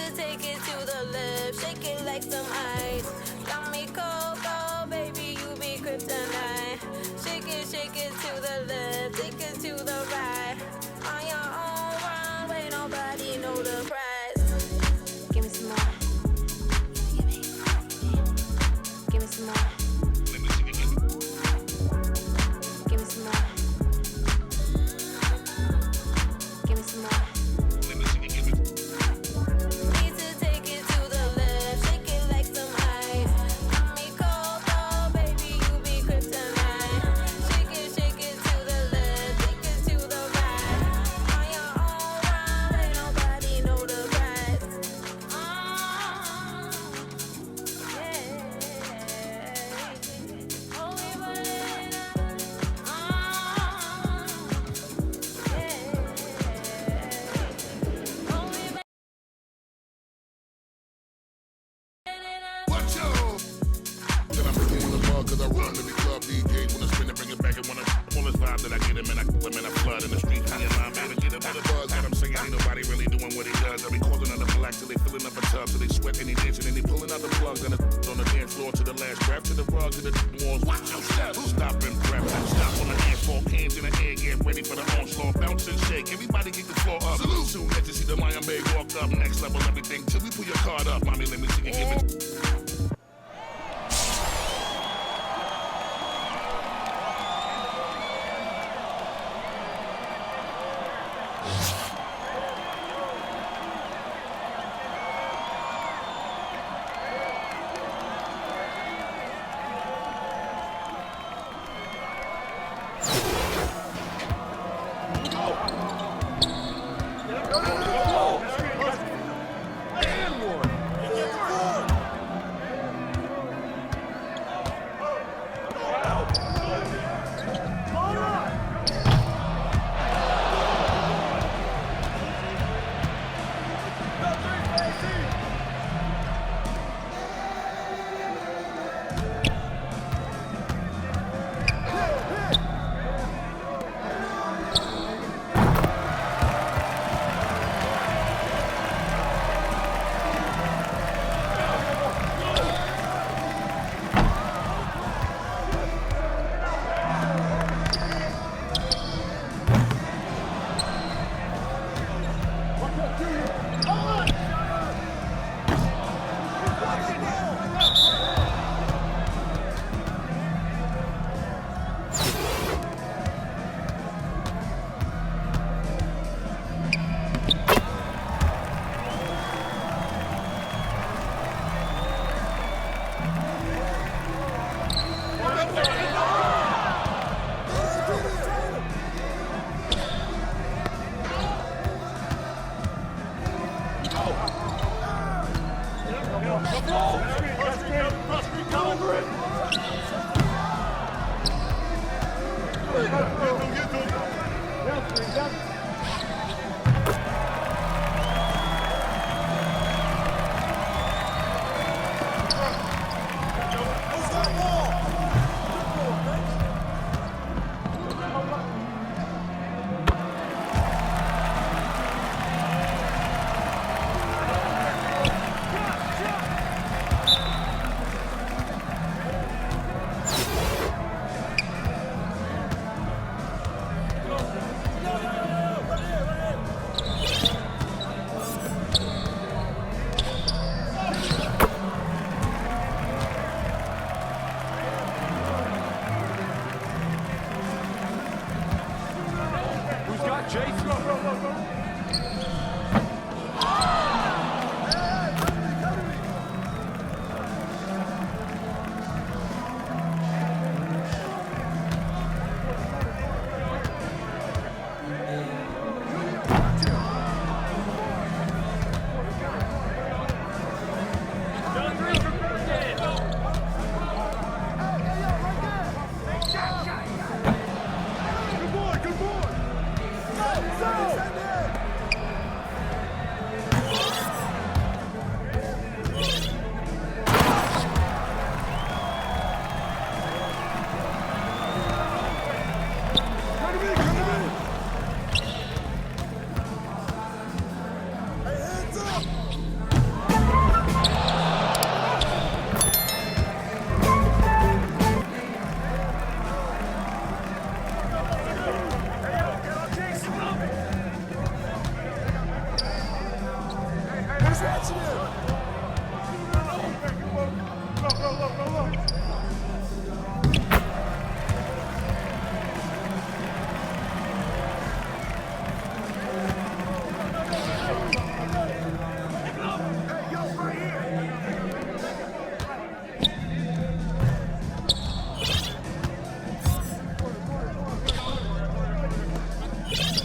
to take it to the left, shake it like some ice. Got me cold, baby, you be kryptonite. Shake it to the left, take it to the right. On your own runway, nobody know the price. Give me some more. Give me some more. Give me some more. Give me some more. Need to take it to the left, shake it like some ice. Got me cold, baby, you be kryptonite. Shake it to the left, take it to the right. On your own runway, nobody know the price. Oh, we running Watch out! Then I'm picking on the ball cause I run to the club DJs when I spin it, bring it back and wanna all this vibe that I get him and I kill him and I flood in the streets. Me and my man get him with a buzz, got him singing, ain't nobody really doing what he does. I be calling on the black till they filling up a tub, till they sweat and they dancing and they pulling out the plugs and on the dance floor to the last grab to the rug to the walls. Watch your step, stop and prep, stop on the dance floor, hands in the air, get ready for the onslaught, bounce and shake. Everybody get the floor up. Salute. Soon as you see the Lion Bay walk up, next level everything till we pull your card up. Mommy, let me see you give it.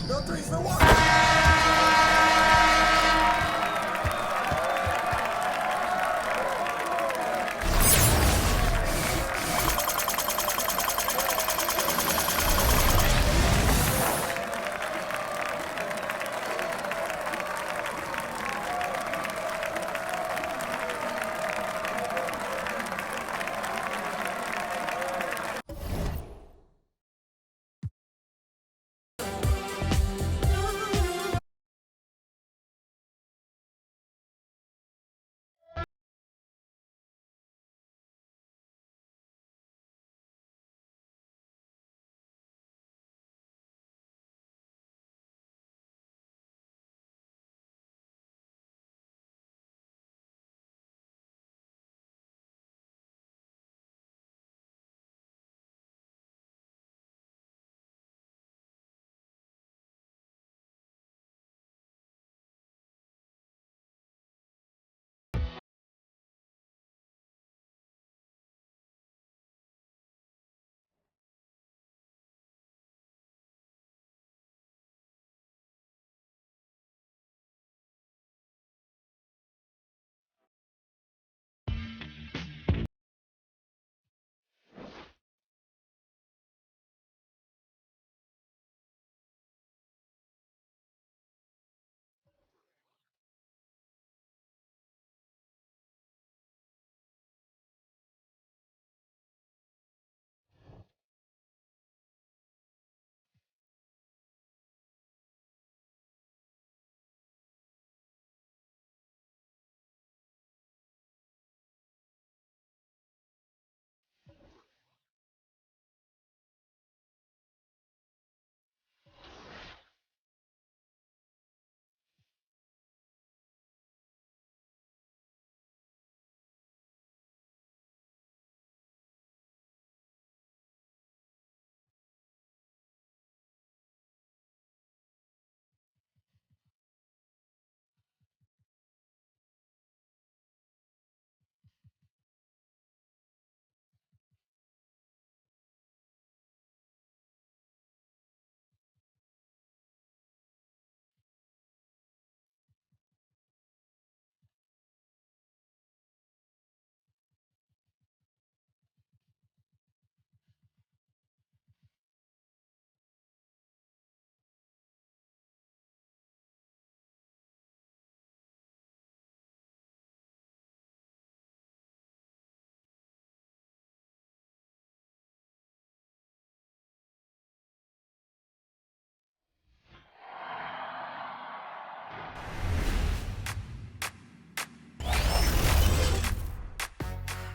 No 3 for 1.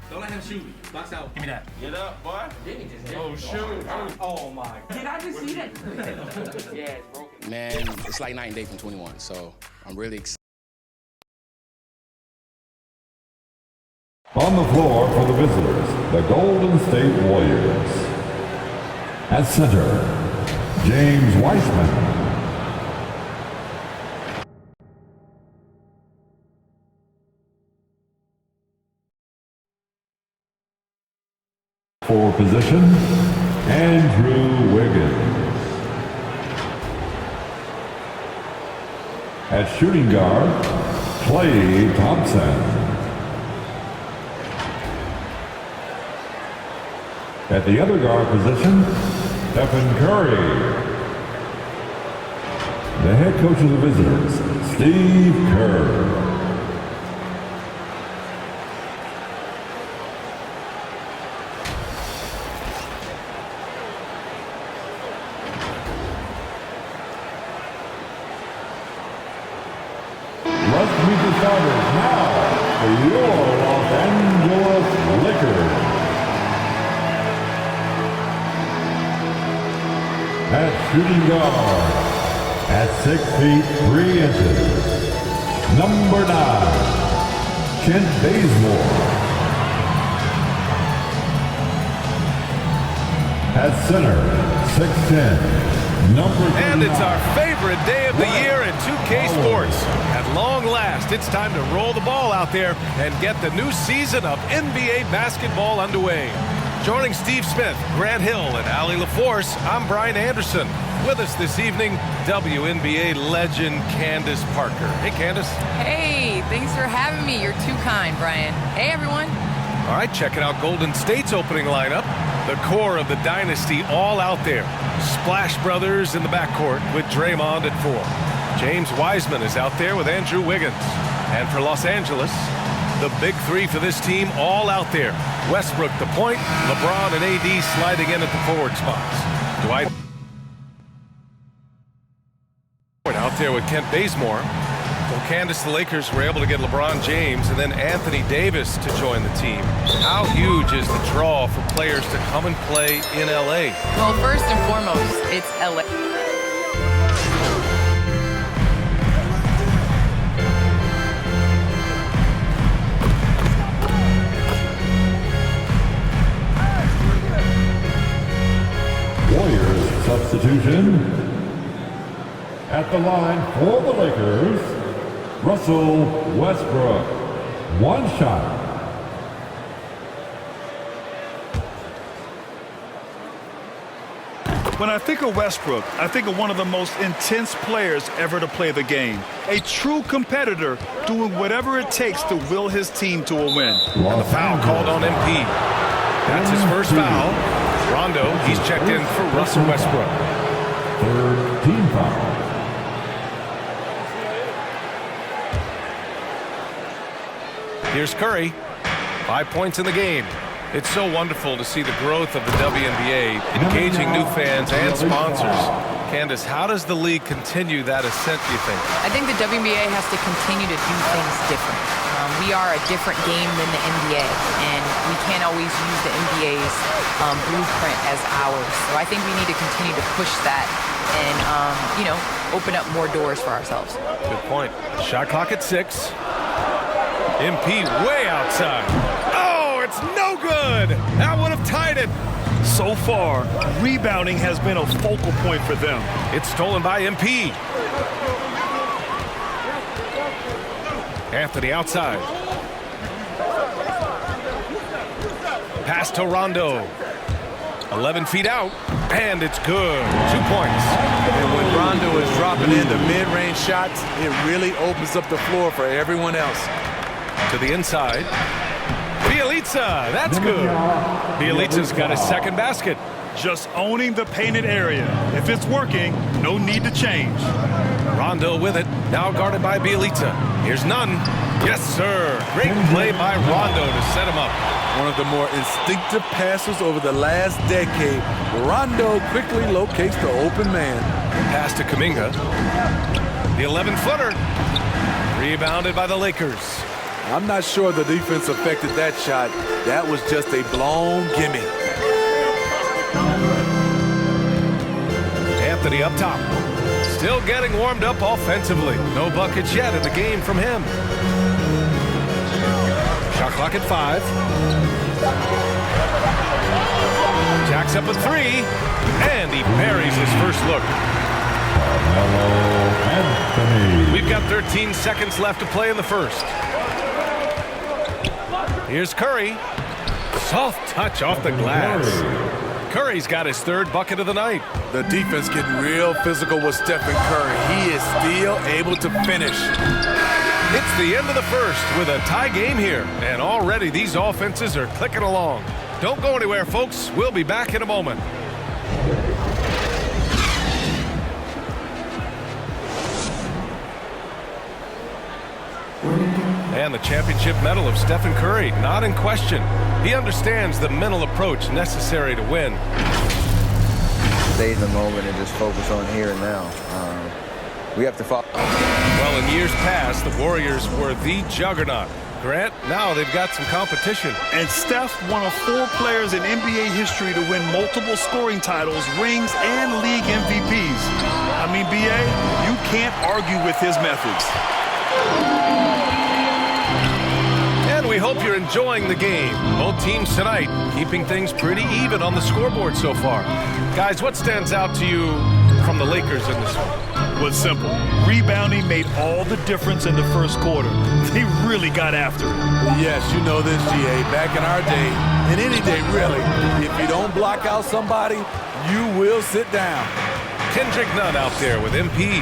Don't let him shoot. Box out. Give me that. Get up, boy. Oh, shoot. Oh, my. Did I just see that? Yeah, it's broken. Man, it's like night and day from 21, so I'm really excited. On the floor for the visitors, the Golden State Warriors. At center, James Wiseman. For position, Andrew Wiggins. At shooting guard, Klay Thompson. At the other guard position, Stephen Curry. The head coach of the visitors, Steve Kerr. Let's meet the starters now for your Los Angeles Lakers. At shooting guard, at 6 feet 3 inches, number 9, Kent Bazemore. At center, 6'10", number 39. And it's our favorite day of the year in 2K Sports. At long last, it's time to roll the ball out there and get the new season of NBA basketball underway. Joining Steve Smith, Grant Hill, and Allie LaForce, I'm Brian Anderson. With us this evening, WNBA legend Candace Parker. Hey, Candace. Hey, thanks for having me. You're too kind, Brian. Hey, everyone. All right, checking out Golden State's opening lineup. The core of the dynasty all out there. Splash Brothers in the backcourt with Draymond at 4. James Wiseman is out there with Andrew Wiggins. And for Los Angeles, the big three for this team all out there. Westbrook the point, LeBron and AD sliding in at the forward spots. Dwight out there with Kent Bazemore. Well, Candace, the Lakers were able to get LeBron James and then Anthony Davis to join the team. How huge is the draw for players to come and play in LA? Well, first and foremost, it's LA. Warriors substitution. At the line for the Lakers, Russell Westbrook. One shot. When I think of Westbrook, I think of one of the most intense players ever to play the game. A true competitor doing whatever it takes to will his team to a win. And the foul called on MP. That's his first foul. Rondo, he's checked in for Russell Westbrook. Third team foul. Here's Curry. 5 points in the game. It's so wonderful to see the growth of the WNBA, engaging new fans and sponsors. Candace, how does the league continue that ascent, do you think? I think the WNBA has to continue to do things different. We are a different game than the NBA, and we can't always use the NBA's blueprint as ours. So I think we need to continue to push that and, open up more doors for ourselves. Good point. Shot clock at 6. MP way outside. Oh, it's no good. That would have tied it. So far, rebounding has been a focal point for them. It's stolen by MP. Anthony outside. Pass to Rondo. 11 feet out, and it's good. 2 points. And when Rondo is dropping in the mid-range shots, it really opens up the floor for everyone else. To the inside. Bjelica, that's good. Bjelica's got his second basket. Just owning the painted area. If it's working, no need to change. Rondo with it, now guarded by Bjelica. Here's Nunn. Yes, sir. Great play by Rondo to set him up. One of the more instinctive passes over the last decade. Rondo quickly locates the open man. Pass to Kuminga. The 11-footer. Rebounded by the Lakers. I'm not sure the defense affected that shot. That was just a blown gimme. Anthony up top. Still getting warmed up offensively. No buckets yet in the game from him. Shot clock at 5. Jacks up at 3. And he buries his first look. Anthony. We've got 13 seconds left to play in the first. Here's Curry. Soft touch off the glass. Curry's got his third bucket of the night. The defense getting real physical with Stephen Curry. He is still able to finish. It's the end of the first with a tie game here. And already these offenses are clicking along. Don't go anywhere, folks. We'll be back in a moment. And the championship medal of Stephen Curry, not in question. He understands the mental approach necessary to win. Stay in the moment and just focus on here and now. We have to follow. Well, in years past, the Warriors were the juggernaut. Grant, now they've got some competition. And Steph, one of 4 players in NBA history to win multiple scoring titles, rings, and league MVPs. I mean, B.A., you can't argue with his methods. And we hope you're enjoying the game. Both teams tonight keeping things pretty even on the scoreboard so far. Guys, what stands out to you from the Lakers in this one? was simple. Rebounding made all the difference in the first quarter. They really got after it. Yes, you know this, GA. Back in our day, and any day really, if you don't block out somebody, you will sit down. Kendrick Nunn out there with MP.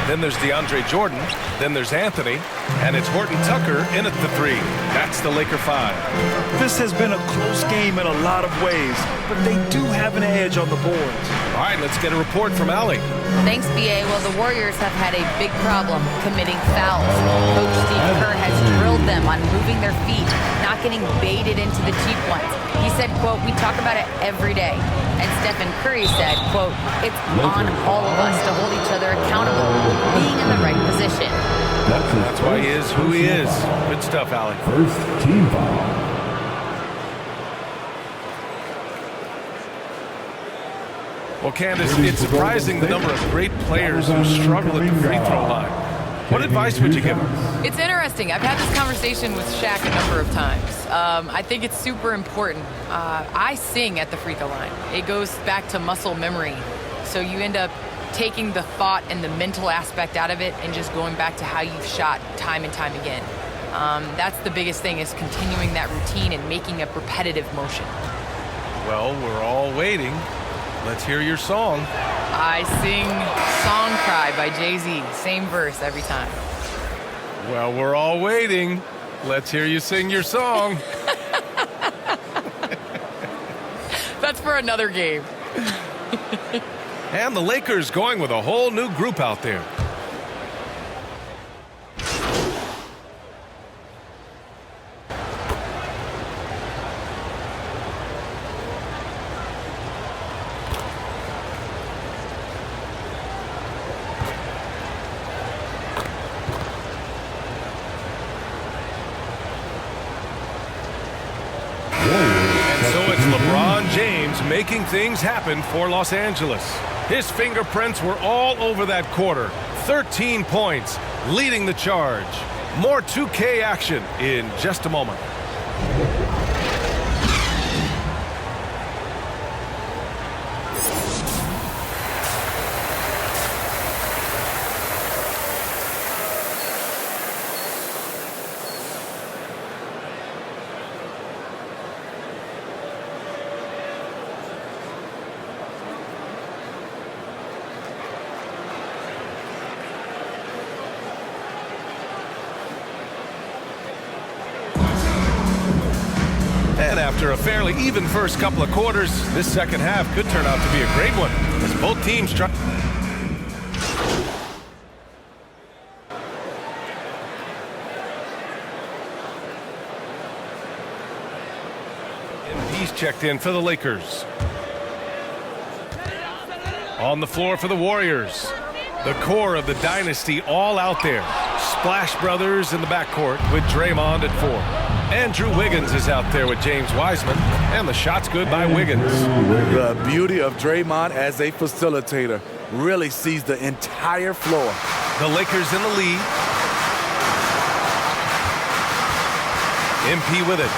Then there's DeAndre Jordan. Then there's Anthony. And it's Horton Tucker in at the 3. That's the Laker 5. This has been a close game in a lot of ways, but they do have an edge on the boards. All right, let's get a report from Allie. Thanks, BA. Well, the Warriors have had a big problem committing fouls. Coach Steve Kerr has drilled them on moving their feet, not getting baited into the cheap ones. He said, quote, "We talk about it every day." And Stephen Curry said, quote, "It's on all of us to hold each other accountable, being in the right position." That's why he is who he is. Good stuff, Allie. First team foul. Well, Candace, it's surprising the number of great players who struggle at the free throw line. What advice would you give them? It's interesting. I've had this conversation with Shaq a number of times. I think it's super important. I sing at the free throw line. It goes back to muscle memory. So you end up taking the thought and the mental aspect out of it and just going back to how you've shot time and time again. That's the biggest thing, is continuing that routine and making a repetitive motion. Well, we're all waiting. Let's hear your song. I sing Song Cry by Jay-Z. Same verse every time. Well, we're all waiting. Let's hear you sing your song. That's for another game. And the Lakers going with a whole new group out there. LeBron James making things happen for Los Angeles. His fingerprints were all over that quarter. 13 points, leading the charge. More 2K action in just a moment. And after a fairly even first couple of quarters, this second half could turn out to be a great one as both teams try. And he's checked in for the Lakers. On the floor for the Warriors. The core of the dynasty all out there. Splash Brothers in the backcourt with Draymond at 4. Andrew Wiggins is out there with James Wiseman, and the shot's good by Wiggins. The beauty of Draymond as a facilitator, really sees the entire floor. The Lakers in the lead. MP with it.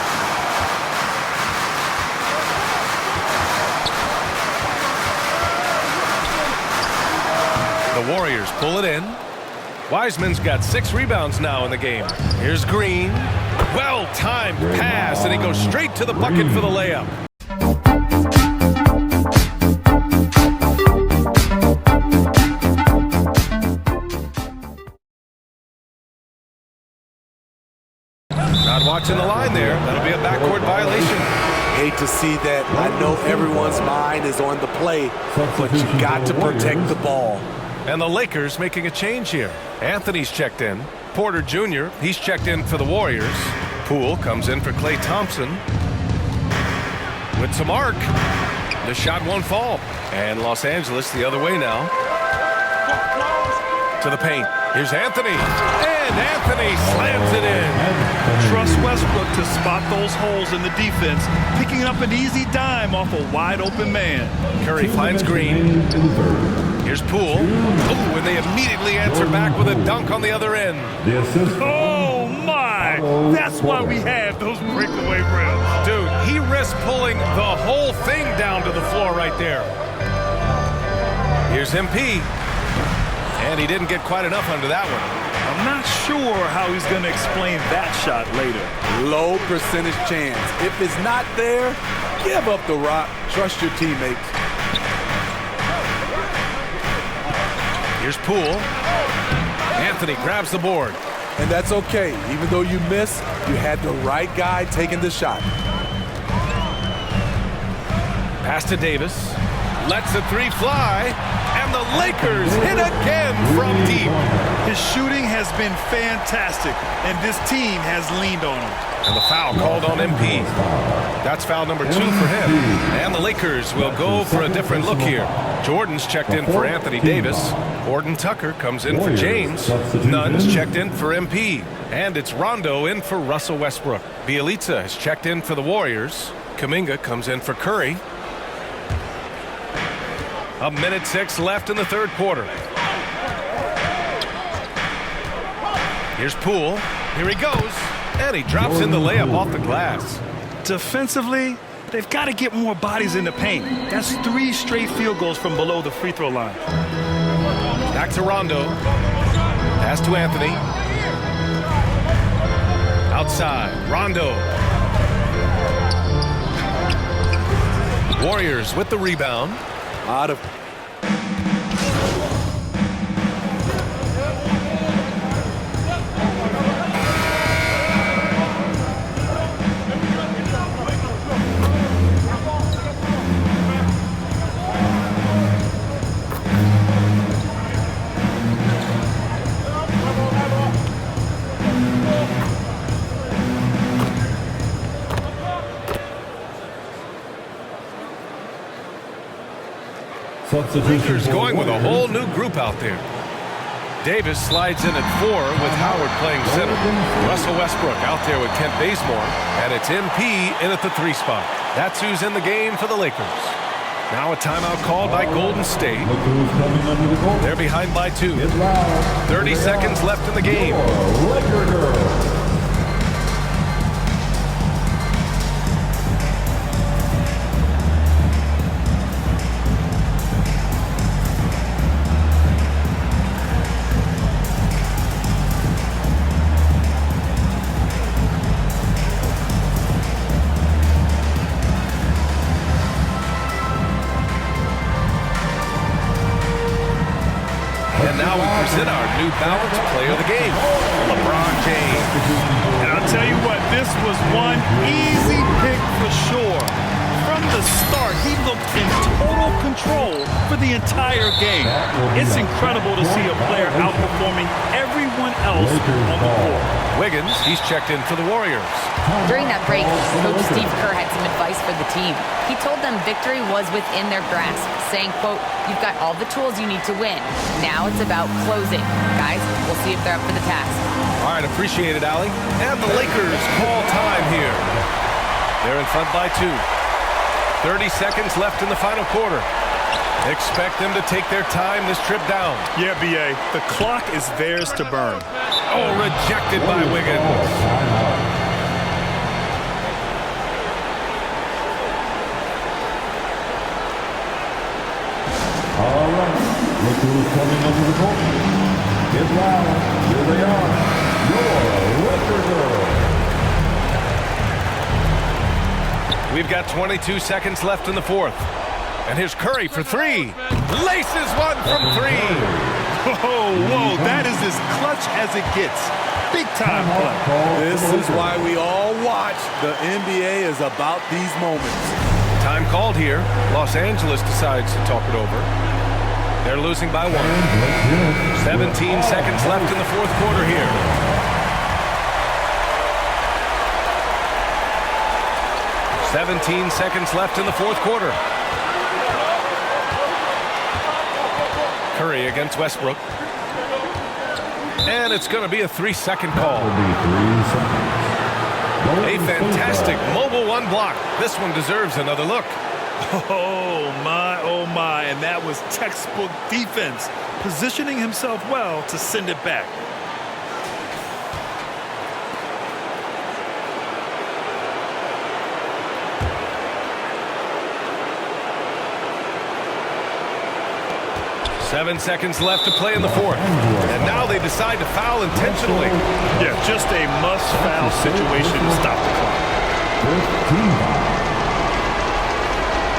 The Warriors pull it in. Wiseman's got 6 rebounds now in the game. Here's Green. Well-timed pass, and he goes straight to the bucket for the layup. Not watching the line there. That'll be a backcourt violation. Hate to see that. I know everyone's mind is on the play, but you got to protect the ball. And the Lakers making a change here. Anthony's checked in. Porter Jr., he's checked in for the Warriors. Poole comes in for Klay Thompson. With some arc. The shot won't fall. And Los Angeles the other way now. To the paint. Here's Anthony. And Anthony slams it in. Trust Westbrook to spot those holes in the defense, picking up an easy dime off a wide-open man. Curry finds Green. Here's Poole. Oh, and they immediately answer back with a dunk on the other end. Oh, my! That's why we have those breakaway rims. Dude, he risked pulling the whole thing down to the floor right there. Here's MP. And he didn't get quite enough under that one. I'm not sure how he's going to explain that shot later. Low percentage chance. If it's not there, give up the rock. Trust your teammates. Here's Poole. Anthony grabs the board. And that's okay. Even though you missed, you had the right guy taking the shot. Pass to Davis. Lets the three fly. And the Lakers hit again from deep. His shooting has been fantastic, and this team has leaned on him. And the foul called on MP. That's foul number 2 for him. And the Lakers will go for a different look here. Jordan's checked in for Anthony Davis. Gordon Tucker comes in for James. Nunn's checked in for MP. And it's Rondo in for Russell Westbrook. Bjelica has checked in for the Warriors. Kuminga comes in for Curry. 1:06 left in the third quarter. Here's Poole. Here he goes. And he drops in the layup off the glass. Defensively, they've got to get more bodies in the paint. That's 3 straight field goals from below the free throw line. Back to Rondo. Pass to Anthony. Outside. Rondo. Warriors with the rebound. Out of Lakers going with a whole new group out there. Davis slides in at 4 with Howard playing center. Russell Westbrook out there with Kent Bazemore. And it's MP in at the 3 spot. That's who's in the game for the Lakers. Now a timeout called by Golden State. They're behind by 2. 30 seconds left in the game. In our new balanced player of the game, LeBron James. And I'll tell you what, this was one easy pick for sure. From the start, he looked in total control for the entire game. It's incredible to see a player outperforming everyone else on the court. Wiggins, he's checked in for the Warriors. During that break, Coach Steve Kerr had some advice for the team. He told them victory was within their grasp, saying, quote, "You've got all the tools you need to win. Now it's about closing. Guys, we'll see if they're up for the task." All right, appreciate it, Allie. And the Lakers call time here. They're in front by 2. 30 seconds left in the final quarter. Expect them to take their time this trip down. Yeah, B.A., the clock is theirs to burn. Oh, rejected by Wiggins. All right, look who's coming over the court. Get loud. Here they are. Your Laker girls. We've got 22 seconds left in the fourth. And here's Curry for 3. Laces one from 3. Whoa, that is as clutch as it gets. Big time play. This is why we all watch. The NBA is about these moments. Time called here. Los Angeles decides to talk it over. They're losing by 1. 17 seconds left in the fourth quarter here. Seconds left in the fourth quarter. Curry against Westbrook. And it's going to be a 3-second call. A fantastic mobile 1 block. This one deserves another look. Oh my, and that was textbook defense, positioning himself well to send it back. 7 seconds left to play in the fourth. And now they decide to foul intentionally. Yeah, just a must-foul situation to stop the clock.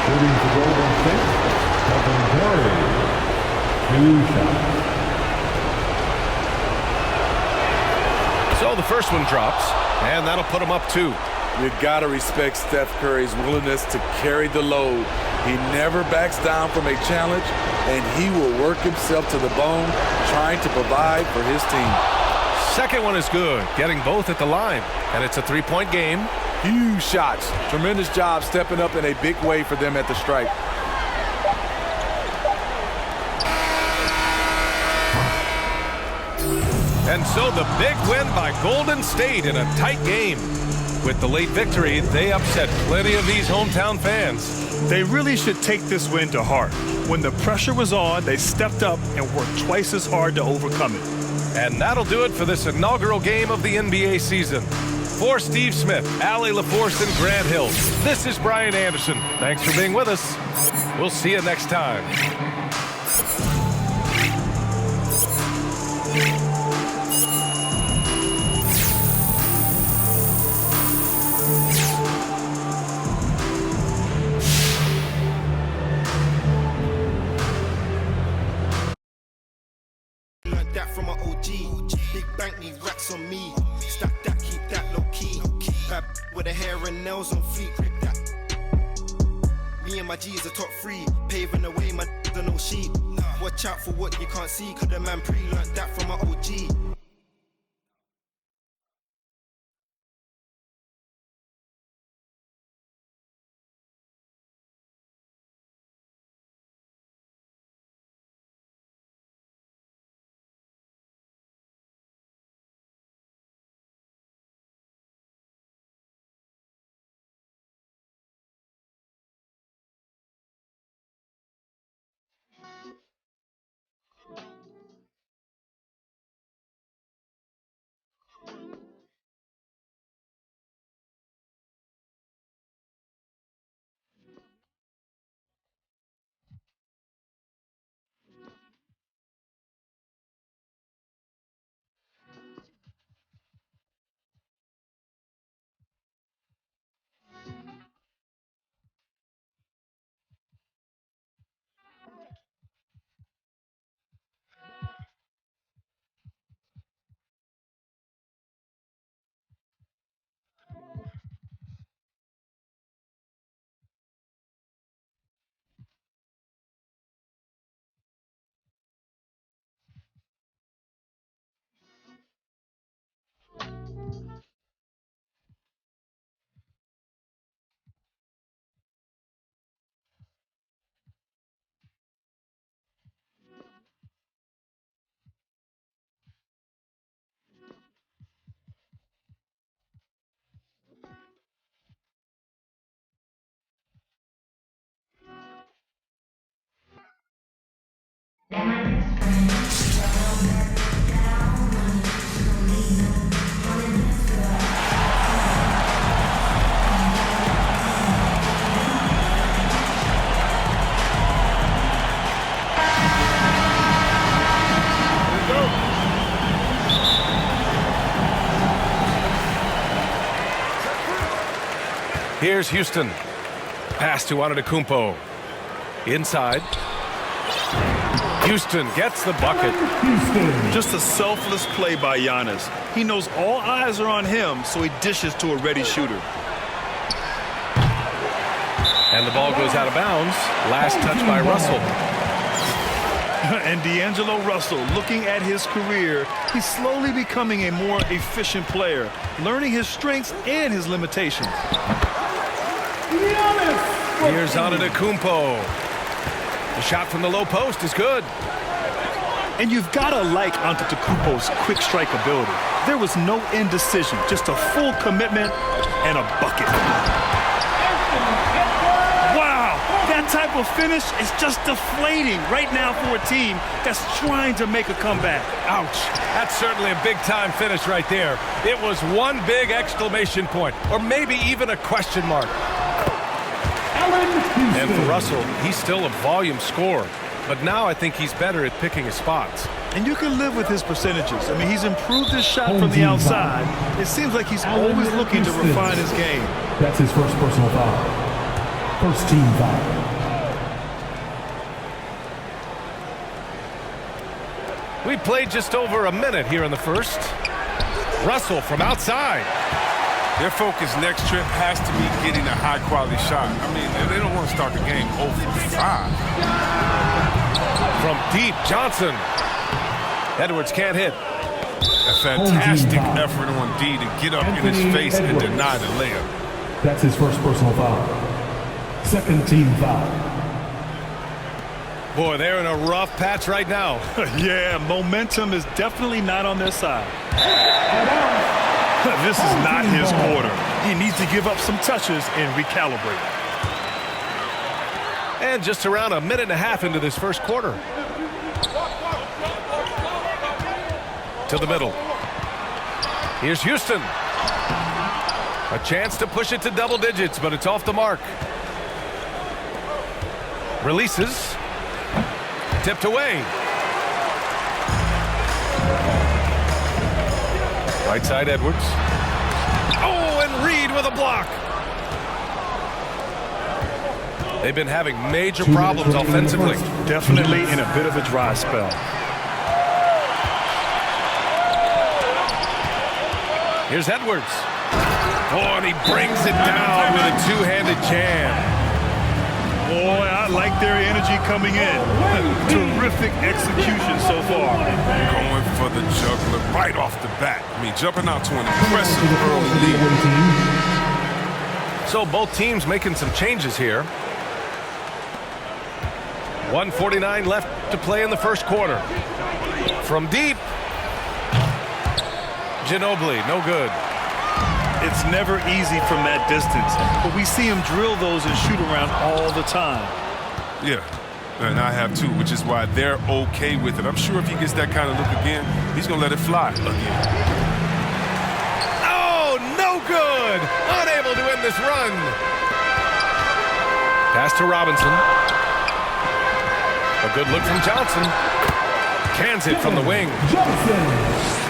Shooting for Golden State, Stephen Curry. 2 shots. So the first one drops, and that'll put him up 2. You gotta respect Steph Curry's willingness to carry the load. He never backs down from a challenge, and he will work himself to the bone trying to provide for his team. Second one is good, getting both at the line, and it's a 3-point game. Huge shots. Tremendous job stepping up in a big way for them at the stripe. And so the big win by Golden State in a tight game. With the late victory, they upset plenty of these hometown fans. They really should take this win to heart. When the pressure was on, they stepped up and worked twice as hard to overcome it. And that'll do it for this inaugural game of the NBA season. For Steve Smith, Allie LaForce, and Grant Hill, this is Brian Anderson. Thanks for being with us. We'll see you next time. That from my OG. Big bank need racks on me. Stack that, keep that low key. Bad with the hair and nails on fleek. Grip that. Me and my G's are top 3. Paving the way, my are no sheep. Watch out for what you can't see. Cause the man pre-learned that from my OG. Here's Houston. Pass to Antetokounmpo. Inside. Houston gets the bucket. Just a selfless play by Giannis. He knows all eyes are on him, so he dishes to a ready shooter. And the ball goes out of bounds. Last touch by Russell. And D'Angelo Russell, looking at his career, he's slowly becoming a more efficient player, learning his strengths and his limitations. Here's Antetokounmpo. The shot from the low post is good. And you've got to like Antetokounmpo's quick strike ability. There was no indecision, just a full commitment and a bucket. Wow, that type of finish is just deflating right now for a team that's trying to make a comeback. Ouch. That's certainly a big-time finish right there. It was one big exclamation point, or maybe even a question mark. And for Russell, he's still a volume scorer. but now I think he's better at picking his spots. And you can live with his percentages. I mean, he's improved his shot from the outside. It seems like he's always looking to refine his game. That's his first personal foul. First team foul. We played just over a minute here in the first. Russell from outside. Their focus next trip has to be getting a high-quality shot. I mean, they don't want to start the game 0 for 5. From deep, Johnson. Edwards can't hit. A fantastic effort on D to get up in his face and deny the layup. That's his first personal foul. Second team foul. Boy, they're in a rough patch right now. Yeah, momentum is definitely not on their side. This is not his quarter. He needs to give up some touches and recalibrate. And just around a minute and a half into this first quarter. To the middle. Here's Houston. A chance to push it to double digits, but it's off the mark. Releases. Tipped away. Right side, Edwards. Oh, and Reed with a block. They've been having major problems offensively. Definitely in a bit of a dry spell. Here's Edwards. Oh, and he brings it down with a two-handed jam. Boy, I like their energy coming in. Terrific execution so far. Going for the juggler right off the bat. I mean, jumping out to an impressive early lead. So both teams making some changes here. 1:49 left to play in the first quarter. From deep. Ginobili, no good. It's never easy from that distance, but we see him drill those and shoot around all the time. Yeah, and I have too, which is why they're okay with it. I'm sure if he gets that kind of look again, he's going to let it fly again. Oh, no good! Unable to end this run. Pass to Robinson. A good look from Johnson. Cans it from the wing.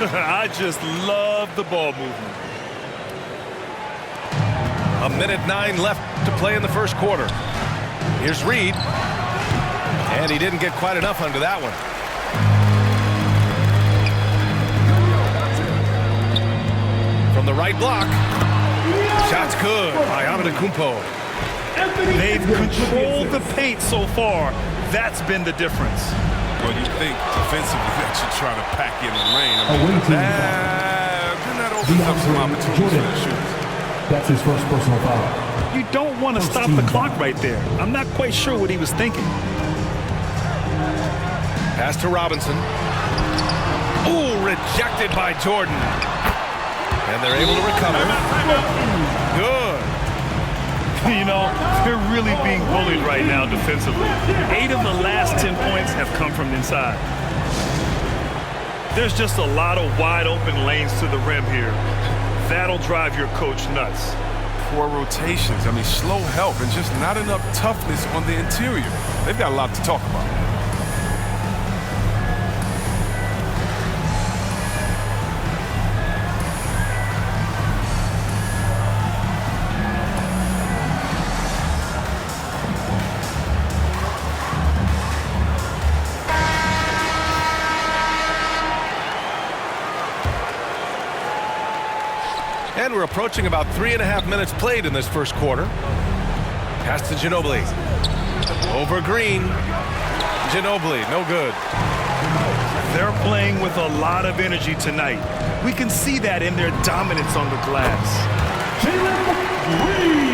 I just love the ball movement. 1:09 left to play in the first quarter. Here's Reed. And he didn't get quite enough under that one. From the right block. Shot's good by Antetokounmpo. They've controlled the paint so far. That's been the difference. Well, you think defensively that you try to pack in the lane. I mean, then that opens up some opportunities for the shooters. That's his first personal foul. You don't want to stop the clock right there. I'm not quite sure what he was thinking. Pass to Robinson. Ooh, rejected by Jordan. And they're able to recover. Good. You know, they're really being bullied right now defensively. 8 of the last 10 points have come from inside. There's just a lot of wide open lanes to the rim here. That'll drive your coach nuts. Poor rotations. I mean, slow help and just not enough toughness on the interior. They've got a lot to talk about. And we're approaching about 3.5 minutes played in this first quarter. Pass to Ginobili. Over Green. Ginobili, no good. They're playing with a lot of energy tonight. We can see that in their dominance on the glass.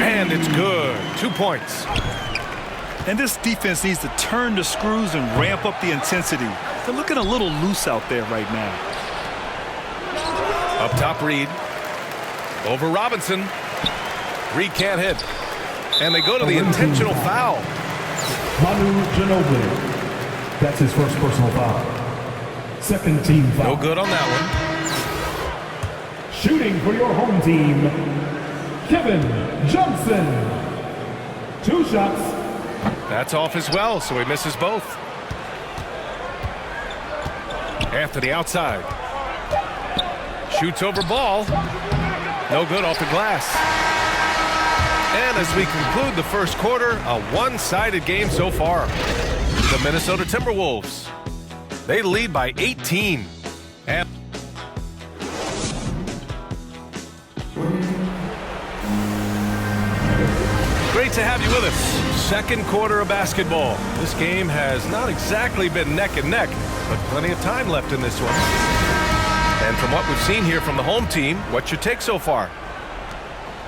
And it's good. 2 points. And this defense needs to turn the screws and ramp up the intensity. They're looking a little loose out there right now. Up top, Reed. Over Robinson. Reed can't hit. And they go to the intentional foul. Manu Ginobili. That's his first personal foul. Second team foul. No good on that one. Shooting for your home team, Kevin Johnson. 2 shots. That's off as well, so he misses both. Anthony outside. Shoots over ball. No good off the glass. And as we conclude the first quarter, a one-sided game so far. The Minnesota Timberwolves. They lead by 18. And great to have you with us. Second quarter of basketball. This game has not exactly been neck and neck, but plenty of time left in this one. And from what we've seen here from the home team, what's your take so far?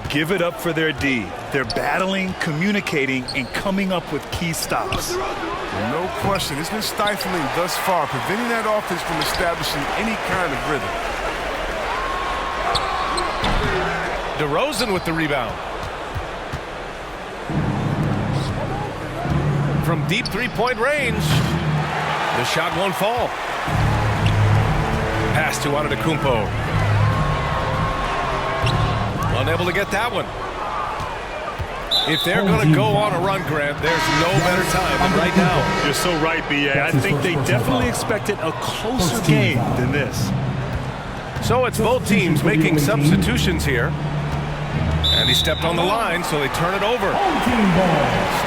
Give it up for their D. They're battling, communicating, and coming up with key stops. No question. It's been stifling thus far, preventing that offense from establishing any kind of rhythm. DeRozan with the rebound. From deep three-point range, the shot won't fall. Pass to Antetokounmpo. Unable to get that one. If they're going to go on a run, Grant, there's no better time than right now. You're so right, B.A. I think they definitely expected a closer game than this. So it's both teams making substitutions here. And he stepped on the line, so they turn it over.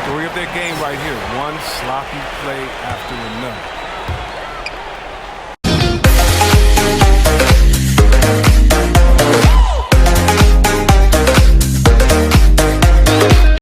Story of their game right here. One sloppy play after another.